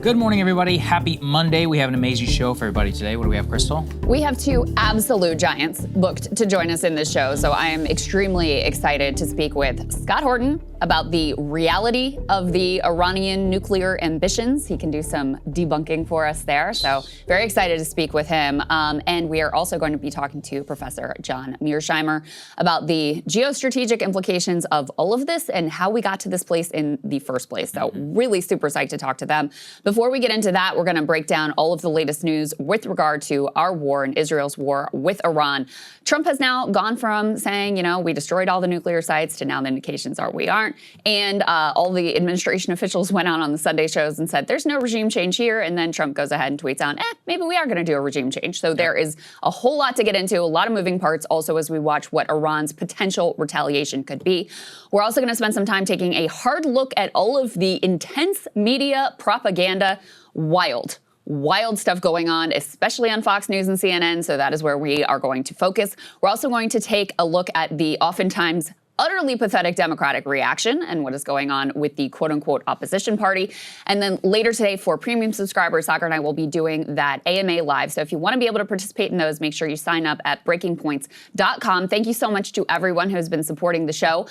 Good morning, everybody. Happy Monday. We have an amazing show for everybody today. What do we have, Krystal? We have two absolute giants booked to join us in this show, so I am extremely excited to speak with Scott Horton about the reality of the Iranian nuclear ambitions. He can do some debunking for us there, so very excited to speak with him. And we are also going to be talking to Professor John Mearsheimer about the geostrategic implications of all of this and how we got to this place in the first place. So really super psyched to talk to them. Before we get into that, we're going to break down all of the latest news with regard to our war and Israel's war with Iran. Trump has now gone from saying, we destroyed all the nuclear sites to now the indications are we aren't. And all the administration officials went out on the Sunday shows and said, there's no regime change here. And then Trump goes ahead and tweets out, maybe we are going to do a regime change. So there is a whole lot to get into, a lot of moving parts also as we watch what Iran's potential retaliation could be. We're also going to spend some time taking a hard look at all of the intense media propaganda. Wild stuff going on, especially on Fox News and CNN. So that is where we are going to focus. We're also going to take a look at the oftentimes utterly pathetic Democratic reaction and what is going on with the quote-unquote opposition party. And then later today for premium subscribers, Saagar and I will be doing that AMA Live. So if you want to be able to participate in those, make sure you sign up at breakingpoints.com. Thank you so much to everyone who has been supporting the show.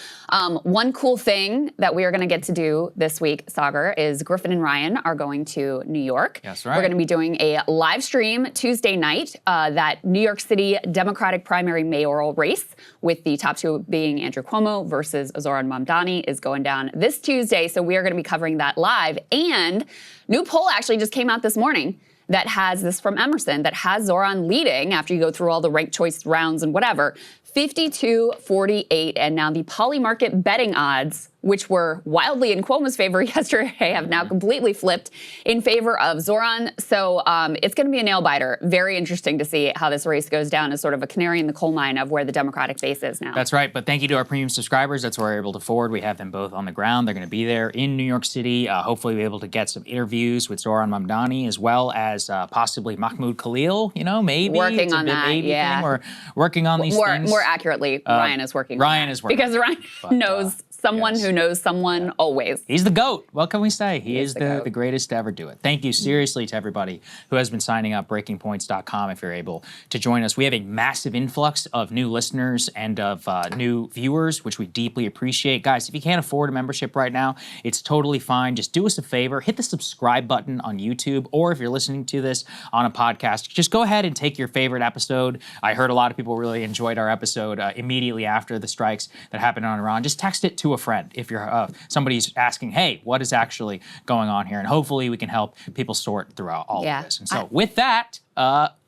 One cool thing that we are going to get to do this week, Saagar, is Griffin and Ryan are going to New York. That's right. We're going to be doing a live stream Tuesday night, that New York City Democratic primary mayoral race, with the top two being Andrew Cuomo versus Zoran Mamdani, is going down this Tuesday. So we are going to be covering that live. And new poll actually just came out this morning that has this from Emerson that has Zoran leading after you go through all the ranked choice rounds and whatever, 52-48. And now the poly market betting odds, which were wildly in Cuomo's favor yesterday, have now completely flipped in favor of Zoran. So it's going to be a nail biter. Very interesting to see how this race goes down as sort of a canary in the coal mine of where the Democratic base is now. That's right. But thank you to our premium subscribers. That's where we're able to forward. We have them both on the ground. They're going to be there in New York City. Hopefully we'll be able to get some interviews with Zoran Mamdani as well as possibly Mahmoud Khalil. Maybe. Working on that, yeah. We're working on these things. More accurately, Ryan is working on that. Because Ryan knows someone who knows someone always. He's the GOAT. What can we say? He is the greatest to ever do it. Thank you seriously to everybody who has been signing up, breakingpoints.com, if you're able to join us. We have a massive influx of new listeners and of new viewers, which we deeply appreciate. Guys, if you can't afford a membership right now, it's totally fine. Just do us a favor. Hit the subscribe button on YouTube, or if you're listening to this on a podcast, just go ahead and take your favorite episode. I heard a lot of people really enjoyed our episode immediately after the strikes that happened on Iran. Just text it to a friend if you're somebody's asking, hey, what is actually going on here? And hopefully we can help people sort through all of this. And so with that,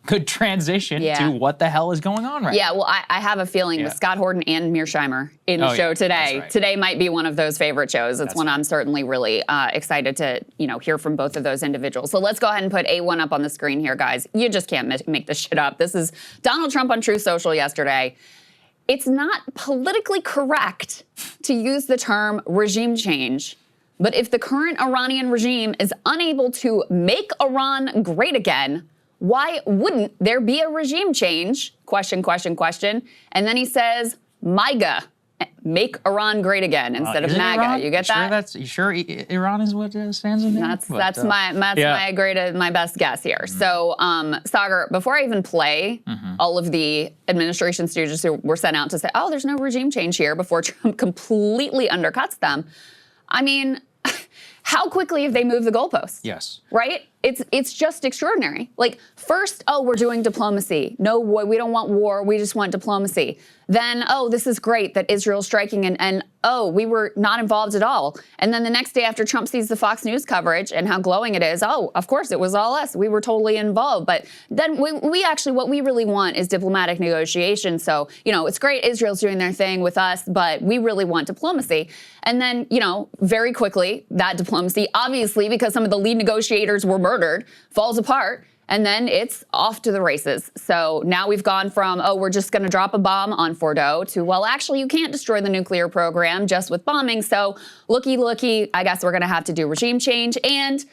good transition to what the hell is going on right now. Yeah, well, I have a feeling with Scott Horton and Mearsheimer in the show today. Right. Today might be one of those favorite shows. It's one I'm certainly really excited to hear from both of those individuals. So let's go ahead and put A1 up on the screen here, guys. You just can't make this shit up. This is Donald Trump on Truth Social yesterday. It's not politically correct to use the term regime change, but if the current Iranian regime is unable to make Iran great again, why wouldn't there be a regime change? Question. And then he says, Miga, make Iran great again instead of MAGA. Iran? You get that? You sure Iran is what stands in there? That's my best guess here. So, Saagar, before I even play all of the administration stooges who were sent out to say, there's no regime change here, before Trump completely undercuts them, I mean, how quickly have they moved the goalposts? Yes. Right? It's just extraordinary. Like, first, we're doing diplomacy. No, we don't want war. We just want diplomacy. Then, this is great that Israel's striking, and we were not involved at all. And then the next day after Trump sees the Fox News coverage and how glowing it is, of course, it was all us. We were totally involved. But then we actually, what we really want is diplomatic negotiation. So, it's great Israel's doing their thing with us, but we really want diplomacy. And then, very quickly, that diplomacy, obviously, because some of the lead negotiators were murdered, falls apart. And then it's off to the races. So now we've gone from, we're just going to drop a bomb on Fordo to, well, actually, you can't destroy the nuclear program just with bombing. So looky, I guess we're going to have to do regime change. And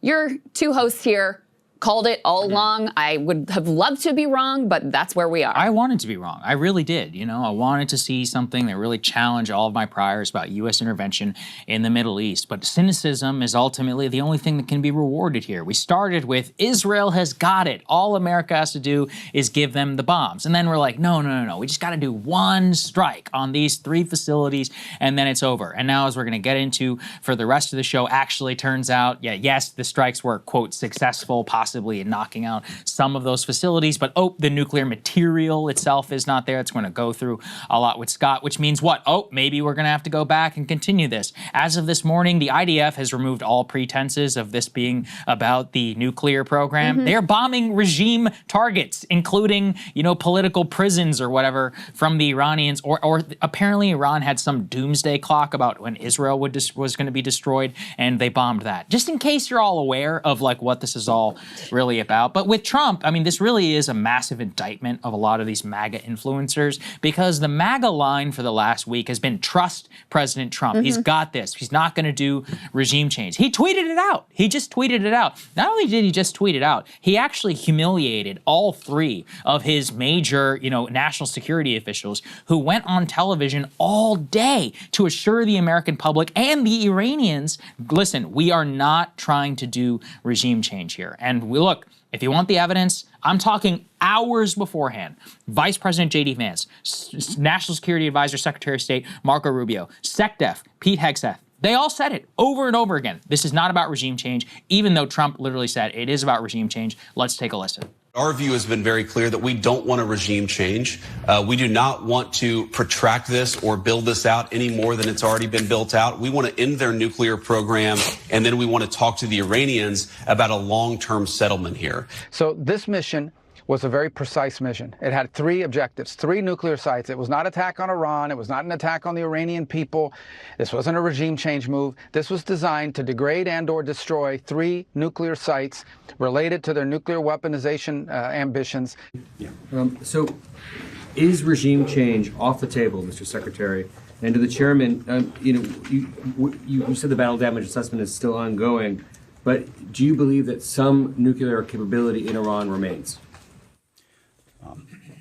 your two hosts here called it all along. I would have loved to be wrong, but that's where we are. I wanted to be wrong. I really did. You know, I wanted to see something that really challenged all of my priors about U.S. intervention in the Middle East. But cynicism is ultimately the only thing that can be rewarded here. We started with Israel has got it. All America has to do is give them the bombs. And then we're like, no. We just got to do one strike on these 3 facilities and then it's over. And now, as we're going to get into for the rest of the show, actually turns out, yes, the strikes were, quote, successful, possibly in knocking out some of those facilities, but the nuclear material itself is not there. It's going to go through a lot with Scott, which means what? Maybe we're going to have to go back and continue this. As of this morning, the IDF has removed all pretenses of this being about the nuclear program. They're bombing regime targets, including, political prisons or whatever from the Iranians, or apparently Iran had some doomsday clock about when Israel was going to be destroyed, and they bombed that. Just in case you're all aware of like what this is all really about. But with Trump, I mean, this really is a massive indictment of a lot of these MAGA influencers, because the MAGA line for the last week has been trust President Trump. He's got this. He's not going to do regime change. He tweeted it out. He just tweeted it out. Not only did he just tweet it out, he actually humiliated all 3 of his major, national security officials who went on television all day to assure the American public and the Iranians, listen, we are not trying to do regime change here. And look, if you want the evidence, I'm talking hours beforehand. Vice President J.D. Vance, National Security Advisor, Secretary of State Marco Rubio, SecDef, Pete Hegseth, they all said it over and over again. This is not about regime change, even though Trump literally said it is about regime change. Let's take a listen. Our view has been very clear that we don't want a regime change. We do not want to protract this or build this out any more than it's already been built out. We want to end their nuclear program, and then we want to talk to the Iranians about a long-term settlement here. So this mission was a very precise mission. It had 3 objectives, 3 nuclear sites. It was not an attack on Iran. It was not an attack on the Iranian people. This wasn't a regime change move. This was designed to degrade and or destroy 3 nuclear sites related to their nuclear weaponization ambitions. So is regime change off the table, Mr. Secretary? And to the chairman, you said the battle damage assessment is still ongoing, but do you believe that some nuclear capability in Iran remains?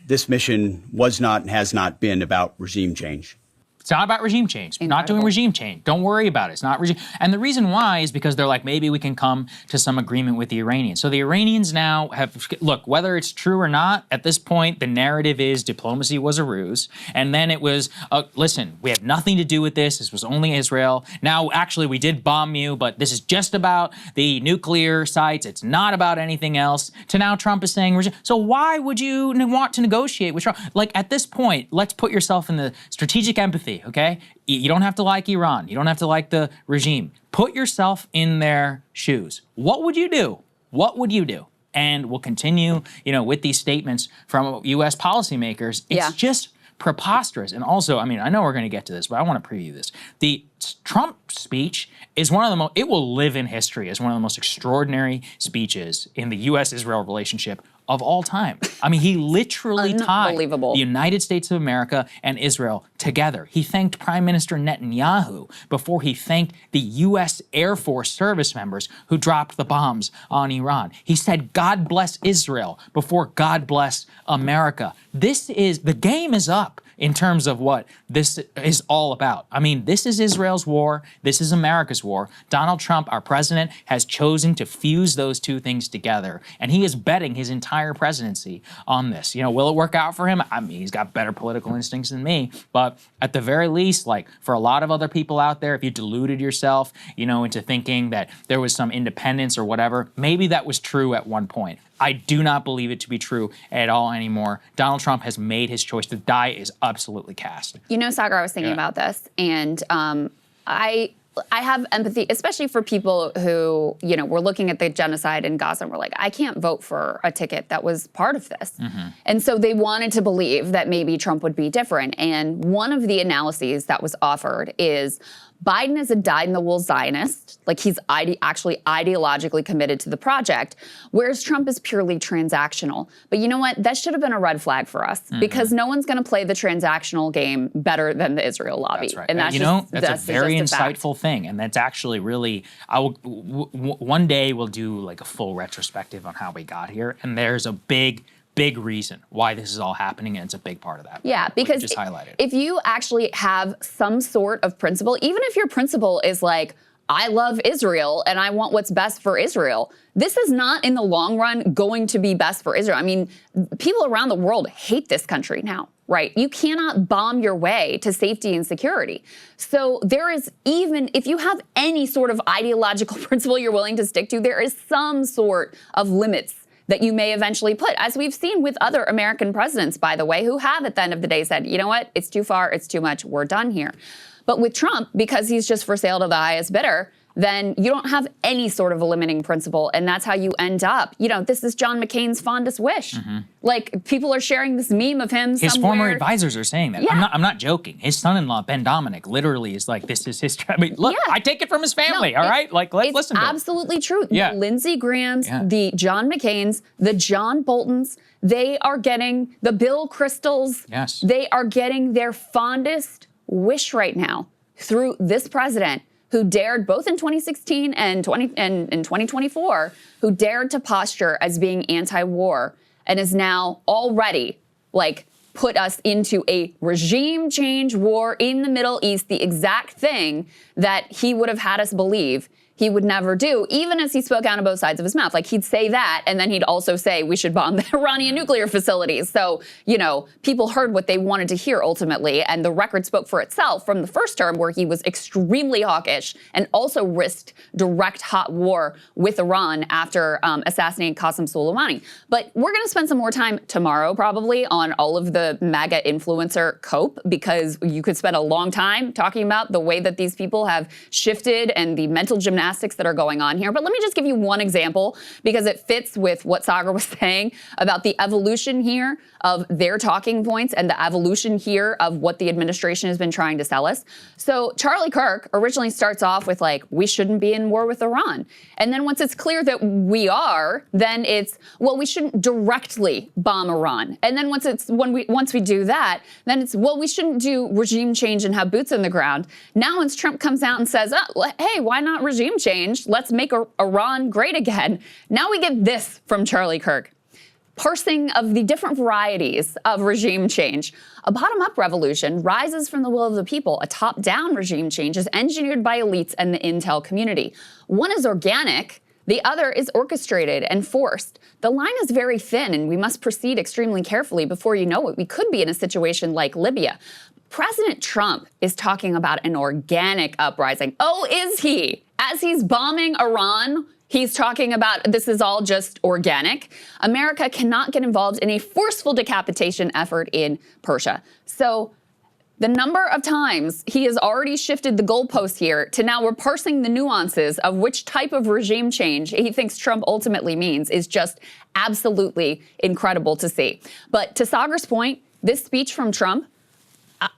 This mission was not and has not been about regime change. It's not about regime change. Incredible. Not doing regime change. Don't worry about it. It's not regime. And the reason why is because they're like, maybe we can come to some agreement with the Iranians. So the Iranians now have, look, whether it's true or not, at this point, the narrative is diplomacy was a ruse. And then it was, listen, we have nothing to do with this. This was only Israel. Now, actually, we did bomb you, but this is just about the nuclear sites. It's not about anything else. To now Trump is saying, so why would you want to negotiate with Trump? Like, at this point, let's put yourself in the strategic empathy. Okay? You don't have to like Iran. You don't have to like the regime. Put yourself in their shoes. What would you do? What would you do? And we'll continue, with these statements from U.S. policymakers. It's just preposterous. And also, I mean, I know we're going to get to this, but I want to preview this. The Trump speech is one of the most, it will live in history as one of the most extraordinary speeches in the U.S.-Israel relationship of all time. I mean, he literally tied the United States of America and Israel together. He thanked Prime Minister Netanyahu before he thanked the U.S. Air Force service members who dropped the bombs on Iran. He said, God bless Israel before God bless America. The game is up in terms of what this is all about. I mean, this is Israel's war. This is America's war. Donald Trump, our president, has chosen to fuse those two things together, and he is betting his entire presidency on this. Will it work out for him? I mean, he's got better political instincts than me, but at the very least, like for a lot of other people out there, if you deluded yourself, into thinking that there was some independence or whatever, maybe that was true at one point. I do not believe it to be true at all anymore. Donald Trump has made his choice. The die is absolutely cast. Saagar, I was thinking about this, and I have empathy, especially for people who, were looking at the genocide in Gaza and were like, I can't vote for a ticket that was part of this. And so they wanted to believe that maybe Trump would be different. And one of the analyses that was offered is Biden is a dyed-in-the-wool Zionist, like he's actually ideologically committed to the project, whereas Trump is purely transactional. But you know what? That should have been a red flag for us because no one's going to play the transactional game better than the Israel lobby. That's right. And that's that's a very just a fact. insightful thing, and that's actually really. One day we'll do like a full retrospective on how we got here, and there's a big reason why this is all happening, and it's a big part of that. Yeah, because just highlighted. If you actually have some sort of principle, even if your principle is like, I love Israel and I want what's best for Israel, this is not in the long run going to be best for Israel. I mean, people around the world hate this country now, right? You cannot bomb your way to safety and security. So there is, even if you have any sort of ideological principle you're willing to stick to, there is some sort of limits that you may eventually put, as we've seen with other American presidents, by the way, who have at the end of the day said, you know what, it's too far, it's too much, we're done here. But with Trump, because he's just for sale to the highest bidder, then you don't have any sort of a limiting principle, and that's how you end up. You know, this is John McCain's fondest wish. Like, people are sharing this meme of him His somewhere. former advisors are saying that. Yeah. I'm not joking. His son-in-law, Ben Dominic, literally is like, this is his... I mean, look, Yeah. I take it from his family, No, all right? Like, let's listen to It's him. absolutely true. Yeah. The Lindsey Grahams, Yeah. the John McCains, the John Boltons, they are getting the Bill Krystals. Yes. They are getting their fondest wish right now through this president who dared, both in 2016 and in 2024, who dared to posture as being anti-war and is now already like put us into a regime change war in the Middle East, the exact thing that he would have had us believe he would never do, even as he spoke out of both sides of his mouth. Like, he'd say that, and then he'd also say we should bomb the Iranian nuclear facilities. So, you know, people heard what they wanted to hear ultimately, and the record spoke for itself from the first term, where he was extremely hawkish and also risked direct hot war with Iran after assassinating Qasem Soleimani. But we're going to spend some more time tomorrow probably on all of the MAGA influencer cope, because you could spend a long time talking about the way that these people have shifted and the mental gymnastics that are going on here. But let me just give you one example, because it fits with what Saagar was saying about the evolution here of their talking points and the evolution here of what the administration has been trying to sell us. So Charlie Kirk originally starts off with like, we shouldn't be in war with Iran. And then once it's clear that we are, then it's, well, we shouldn't directly bomb Iran. And then once we do that, then it's, well, we shouldn't do regime change and have boots on the ground. Now once Trump comes out and says, oh, hey, why not regime change? Let's make Iran great again. Now we get this from Charlie Kirk. Parsing of the different varieties of regime change. A bottom-up revolution rises from the will of the people. A top-down regime change is engineered by elites and the intel community. One is organic, the other is orchestrated and forced. The line is very thin, and we must proceed extremely carefully. Before you know it, we could be in a situation like Libya. President Trump is talking about an organic uprising. Oh, is he? As he's bombing Iran, he's talking about this is all just organic. America cannot get involved in a forceful decapitation effort in Persia. So the number of times he has already shifted the goalpost here to now we're parsing the nuances of which type of regime change he thinks Trump ultimately means is just absolutely incredible to see. But to Saagar's point, this speech from Trump,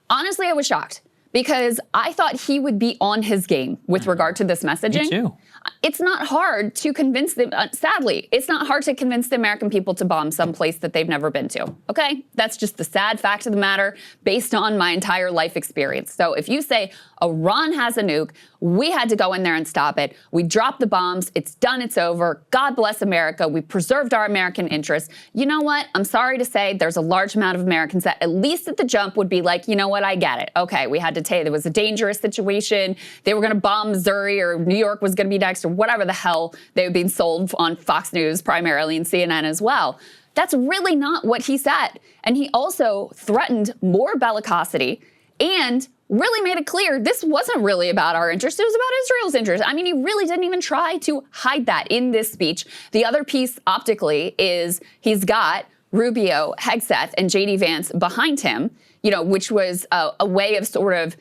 honestly, I was shocked, because I thought he would be on his game with regard to this messaging. Me too. It's not hard to convince them, sadly, it's not hard to convince the American people to bomb someplace that they've never been to, okay? That's just the sad fact of the matter based on my entire life experience. So if you say Iran has a nuke, we had to go in there and stop it. We dropped the bombs. It's done. It's over. God bless America. We preserved our American interests. You know what? I'm sorry to say there's a large amount of Americans that at least at the jump would be like, you know what? I get it. Okay, we had to take, there was a dangerous situation. They were going to bomb Missouri, or New York was going to be next, or whatever the hell they were being sold on Fox News primarily and CNN as well. That's really not what he said. And he also threatened more bellicosity and really made it clear this wasn't really about our interest. It was about Israel's interest. I mean, he really didn't even try to hide that in this speech. The other piece optically is he's got Rubio, Hegseth, and J.D. Vance behind him, you know, which was a way of sort of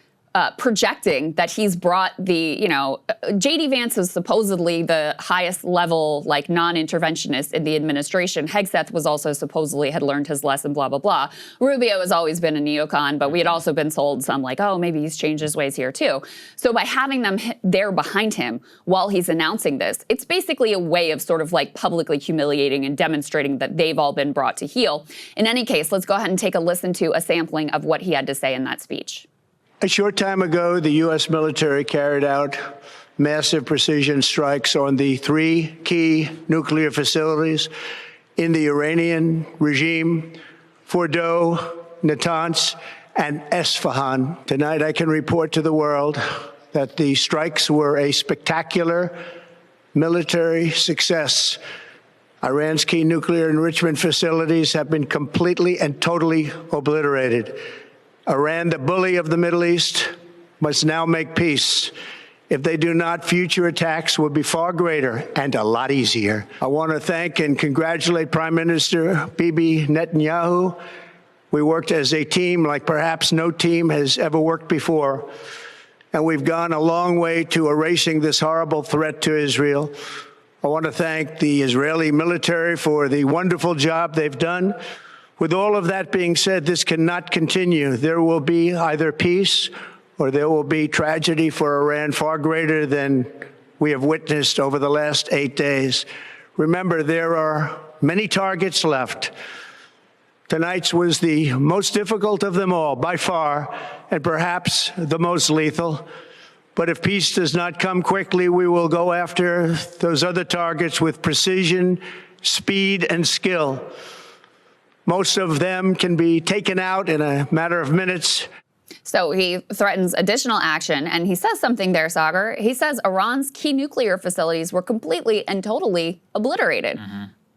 projecting that he's brought the, J.D. Vance is supposedly the highest level, like, non-interventionist in the administration. Hegseth was also supposedly had learned his lesson, blah, blah, blah. Rubio has always been a neocon, but we had also been sold some, like, oh, maybe he's changed his ways here too. So by having them there behind him while he's announcing this, it's basically a way of sort of like publicly humiliating and demonstrating that they've all been brought to heel. In any case, let's go ahead and take a listen to a sampling of what he had to say in that speech. A short time ago, the U.S. military carried out massive precision strikes on the 3 key nuclear facilities in the Iranian regime, Fordow, Natanz, and Esfahan. Tonight, I can report to the world that the strikes were a spectacular military success. Iran's key nuclear enrichment facilities have been completely and totally obliterated. Iran, the bully of the Middle East, must now make peace. If they do not, future attacks will be far greater and a lot easier. I want to thank and congratulate Prime Minister Bibi Netanyahu. We worked as a team like perhaps no team has ever worked before. And we've gone a long way to erasing this horrible threat to Israel. I want to thank the Israeli military for the wonderful job they've done. With all of that being said, this cannot continue. There will be either peace or there will be tragedy for Iran far greater than we have witnessed over the last 8 days. Remember, there are many targets left. Tonight's was the most difficult of them all, by far, and perhaps the most lethal. But if peace does not come quickly, we will go after those other targets with precision, speed, and skill. Most of them can be taken out in a matter of minutes. So he threatens additional action, and he says something there, Saagar. He says Iran's key nuclear facilities were completely and totally obliterated.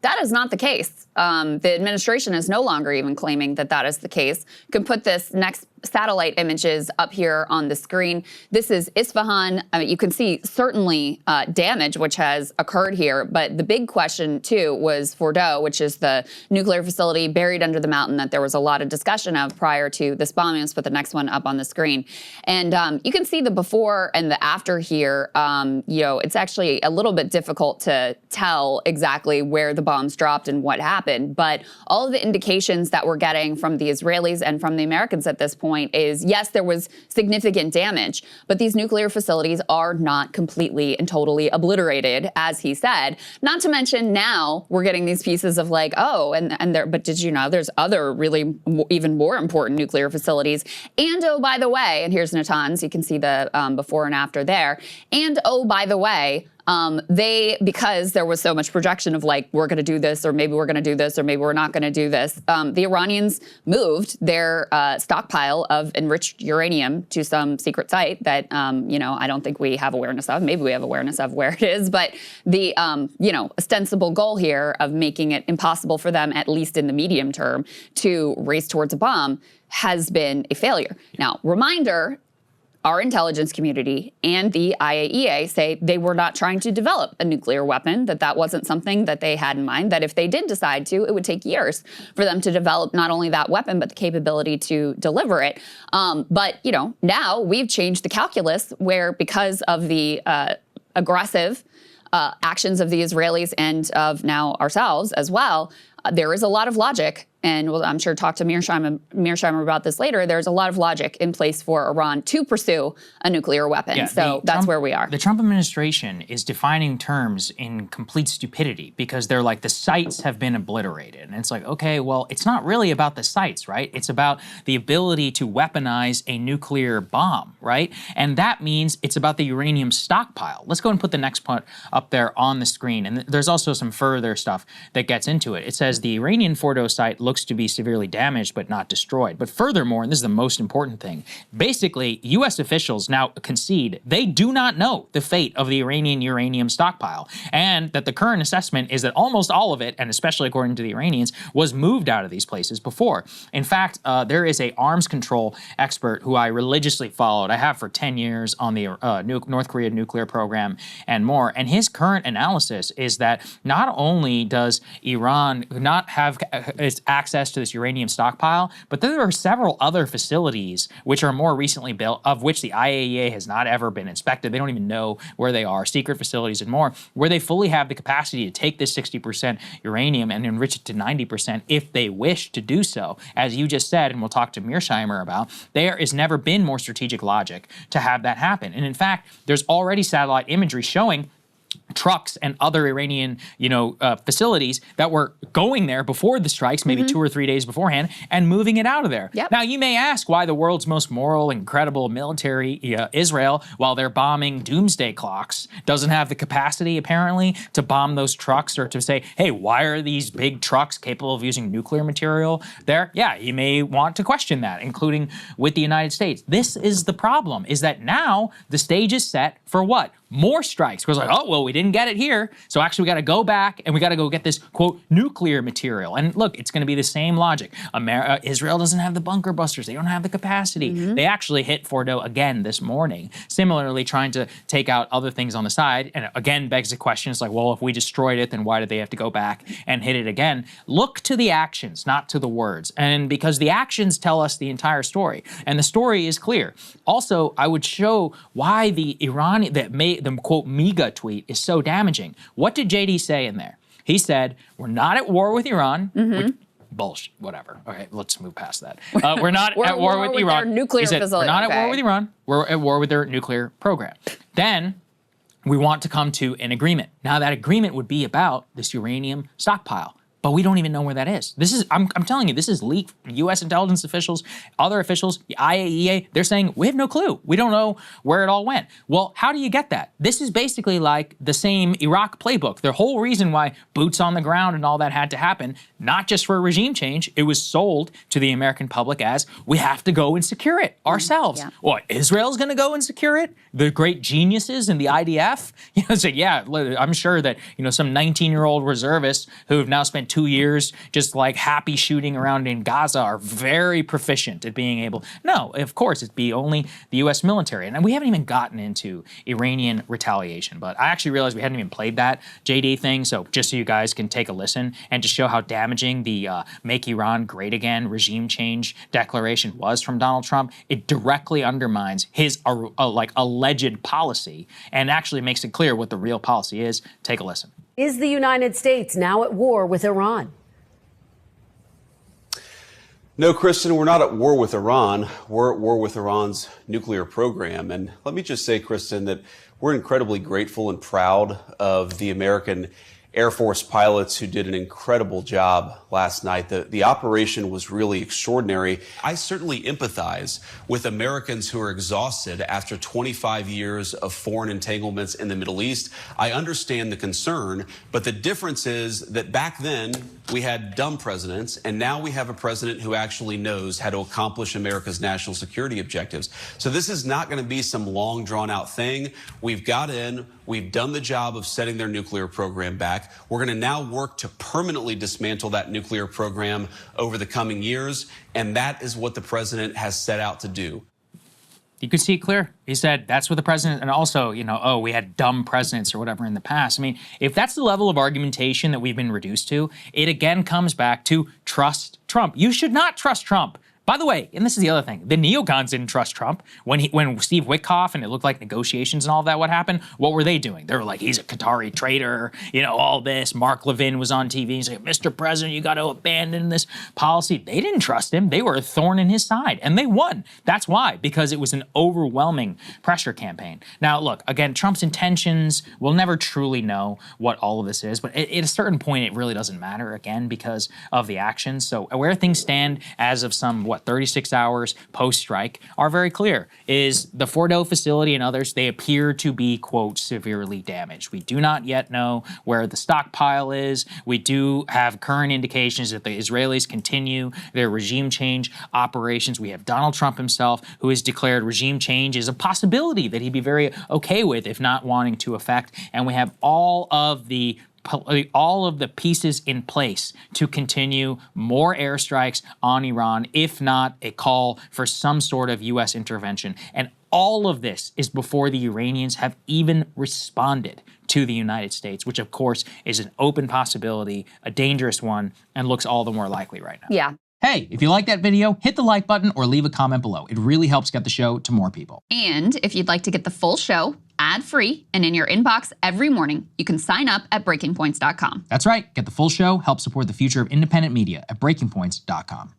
That is not the case. The administration is no longer even claiming that that is the case. You can put this next satellite images up here on the screen. This is Isfahan. I mean, you can see certainly damage which has occurred here, but the big question too was Fordow, which is the nuclear facility buried under the mountain that there was a lot of discussion of prior to this bombing. Let's put the next one up on the screen. And you can see the before and the after here. It's actually a little bit difficult to tell exactly where the bombs dropped and what happened, but all of the indications that we're getting from the Israelis and from the Americans at this point is, yes, there was significant damage, but these nuclear facilities are not completely and totally obliterated, as he said. Not to mention now we're getting these pieces of like, oh, but did you know there's other really even more important nuclear facilities? And oh, by the way, and here's Natanz, you can see the before and after there. And oh, by the way, because there was so much projection of like, we're going to do this, or maybe we're going to do this, or maybe we're not going to do this, the Iranians moved their stockpile of enriched uranium to some secret site that, I don't think we have awareness of. Maybe we have awareness of where it is, but the, ostensible goal here of making it impossible for them, at least in the medium term, to race towards a bomb has been a failure. Now, reminder, our intelligence community and the IAEA say they were not trying to develop a nuclear weapon, that wasn't something that they had in mind, that if they did decide to, it would take years for them to develop not only that weapon, but the capability to deliver it. But now we've changed the calculus where, because of the aggressive actions of the Israelis and of now ourselves as well, there is a lot of logic, and I'm sure talk to Mearsheimer about this later. There's a lot of logic in place for Iran to pursue a nuclear weapon. Yeah, so that's where we are. The Trump administration is defining terms in complete stupidity, because they're like, the sites have been obliterated. And it's like, okay, well, it's not really about the sites, right? It's about the ability to weaponize a nuclear bomb, right? And that means it's about the uranium stockpile. Let's go and put the next part up there on the screen. And there's also some further stuff that gets into it. It says the Iranian Fordow site looks to be severely damaged but not destroyed. But furthermore, and this is the most important thing, basically, U.S. officials now concede they do not know the fate of the Iranian uranium stockpile, and that the current assessment is that almost all of it, and especially according to the Iranians, was moved out of these places before. In fact, there is an arms control expert who I religiously followed. I have for 10 years on the North Korea nuclear program and more, and his current analysis is that not only does Iran not have access to this uranium stockpile, but there are several other facilities which are more recently built, of which the IAEA has not ever been inspected. They don't even know where they are, secret facilities and more, where they fully have the capacity to take this 60% uranium and enrich it to 90% if they wish to do so. As you just said, and we'll talk to Mearsheimer about, there has never been more strategic logic to have that happen. And in fact, there's already satellite imagery showing trucks and other Iranian, facilities that were going there before the strikes, maybe 2 or 3 days beforehand, and moving it out of there. Yep. Now, you may ask why the world's most moral and credible military, Israel, while they're bombing doomsday clocks, doesn't have the capacity, apparently, to bomb those trucks or to say, hey, why are these big trucks capable of using nuclear material there? Yeah, you may want to question that, including with the United States. This is the problem, is that now the stage is set for what? More strikes. Because like, oh, well, we didn't get it here. So actually we got to go back and we got to go get this, quote, nuclear material. And look, it's going to be the same logic. Israel doesn't have the bunker busters. They don't have the capacity. They actually hit Fordo again this morning, similarly trying to take out other things on the side. And again, begs the question, it's like, well, if we destroyed it, then why did they have to go back and hit it again? Look to the actions, not to the words. And because the actions tell us the entire story. And the story is clear. Also, I would show why the Iranian, the quote Miga tweet is so damaging. What did JD say in there? He said, we're not at war with Iran, which, bullshit, whatever. Okay, let's move past that. We're not at war with Iran. Their nuclear He said, facility. we're not at war with Iran. We're at war with their nuclear program. Then we want to come to an agreement. Now that agreement would be about this uranium stockpile. But we don't even know where that is. This is, I'm telling you, this is leaked from U.S. intelligence officials, other officials, the IAEA. They're saying, we have no clue. We don't know where it all went. Well, how do you get that? This is basically like the same Iraq playbook. The whole reason why boots on the ground and all that had to happen, not just for a regime change, it was sold to the American public as, we have to go and secure it ourselves. Yeah. What, Israel's going to go and secure it? The great geniuses in the IDF? Say, yeah, I'm sure that, some 19-year-old reservists who have now spent 2 years just like happy shooting around in Gaza are very proficient at being able. No, of course, it'd be only the U.S. military. And we haven't even gotten into Iranian retaliation. But I actually realized we hadn't even played that JD thing. So just so you guys can take a listen and to show how damaging the Make Iran Great Again regime change declaration was from Donald Trump, it directly undermines his alleged policy and actually makes it clear what the real policy is. Take a listen. Is the United States now at war with Iran? No, Kristen, we're not at war with Iran. We're at war with Iran's nuclear program. And let me just say, Kristen, that we're incredibly grateful and proud of the American Air Force pilots who did an incredible job last night. The operation was really extraordinary. I certainly empathize with Americans who are exhausted after 25 years of foreign entanglements in the Middle East. I understand the concern, but the difference is that back then we had dumb presidents, and now we have a president who actually knows how to accomplish America's national security objectives. So this is not going to be some long, drawn-out thing. We've got in. We've done the job of setting their nuclear program back. We're going to now work to permanently dismantle that nuclear program over the coming years, and that is what the president has set out to do. You could see it clear. He said that's what the president, and also, we had dumb presidents or whatever in the past. I mean, if that's the level of argumentation that we've been reduced to, it again comes back to trust Trump. You should not trust Trump. By the way, and this is the other thing, the neocons didn't trust Trump. When Steve Witkoff and it looked like negotiations and all that, what happened? What were they doing? They were like, he's a Qatari traitor, all this. Mark Levin was on TV and saying, Mr. President, you got to abandon this policy. They didn't trust him. They were a thorn in his side, and they won. That's why, because it was an overwhelming pressure campaign. Now, look, again, Trump's intentions, we'll never truly know what all of this is, but at a certain point, it really doesn't matter, again, because of the actions. So where things stand as of some, 36 hours post-strike are very clear. Is the Fordo facility and others, they appear to be, quote, severely damaged. We do not yet know where the stockpile is. We do have current indications that the Israelis continue their regime change operations. We have Donald Trump himself, who has declared regime change is a possibility that he'd be very okay with, if not wanting to affect. And we have all of the pieces in place to continue more airstrikes on Iran, if not a call for some sort of U.S. intervention. And All of this is before the Iranians have even responded to the United States, which of course is an open possibility, a dangerous one, and looks all the more likely right now. Yeah. Hey, if you like that video, hit the like button or leave a comment below. It really helps get the show to more people. And if you'd like to get the full show ad-free and in your inbox every morning, you can sign up at breakingpoints.com. That's right. Get the full show, help support the future of independent media at breakingpoints.com.